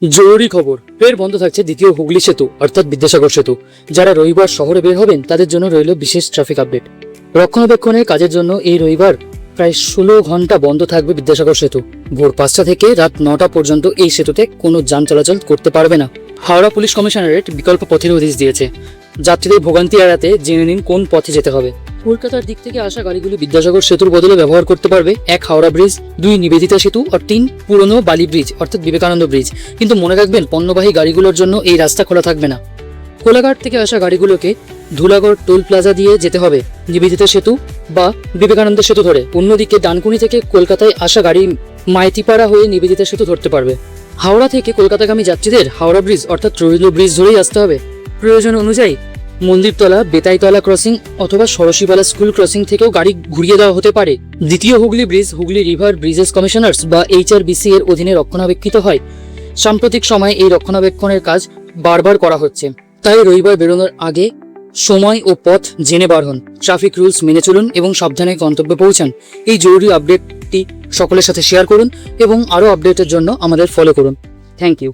জরুরি খবর, ফের বন্ধ থাকছে দ্বিতীয় হুগলি সেতু অর্থাৎ বিদ্যাসাগর সেতু। যারা রবিবার শহরে বের হবেন তাদের জন্য রইল বিশেষ ট্রাফিক আপডেট। রক্ষণাবেক্ষণের কাজের জন্য এই রবিবার প্রায় 16 ঘন্টা বন্ধ থাকবে বিদ্যাসাগর সেতু। ভোর 5টা থেকে রাত 9টা পর্যন্ত এই সেতুতে কোনো যান চলাচল করতে পারবে না। হাওড়া পুলিশ কমিশনারেট বিকল্প পথের হদিশ দিয়েছে। যাত্রীদের ভোগান্তি এড়াতে জেনে নিন কোন পথে যেতে হবে। কলকাতার দিক থেকে আসা গাড়িগুলি বিদ্যাসাগর সেতুর বদলে ব্যবহার করতে পারবে 1 হাওড়া ব্রিজ, 2 নিবেদিতা সেতু আর 3 পুরনো বালি ব্রিজ অর্থাৎ বিবেকানন্দ ব্রিজ। কিন্তু মনে রাখবেন, পণ্যবাহী গাড়িগুলোর জন্য এই রাস্তা খোলা থাকবে না। কোলাঘাট থেকে আসা গাড়িগুলোকে ধুলাগড় টোল প্লাজা দিয়ে যেতে হবে নিবেদিতা সেতু বা বিবেকানন্দ সেতু ধরে। অন্যদিকে ডানকুনি থেকে কলকাতায় আসা গাড়ি মাইতিপাড়া হয়ে নিবেদিতা সেতু ধরতে পারবে। হাওড়া থেকে কলকাতাগামী যাত্রীদের হাওড়া ব্রিজ অর্থাৎ রবীন্দ্র ব্রিজ ধরেই আসতে হবে। প্রয়োজন অনুযায়ী মন্দিরতলা, বেতাইতলা ক্রসিং অথবা সরসীবালা স্কুল ক্রসিং থেকেও গাড়ি ঘুরিয়ে দেওয়া হতে পারে। দ্বিতীয় Hooghly bridge Hooghly river Bridges commissioners বা HRBC এর অধীনে রক্ষণাবেক্ষিত হয়। সাম্প্রতিক সময়ে এই রক্ষণাবেক্ষণের কাজ বারবার করা হচ্ছে, তাই রবিবার বেরোনোর আগে সময় ও পথ জেনে বার হন। ট্রাফিক রুলস মেনে চলুন এবং সাবধানে গন্তব্যে পৌঁছান। এই জরুরি আপডেটটি সকলের সাথে শেয়ার করুন এবং আরও আপডেটের জন্য আমাদের ফলো করুন। Thank you.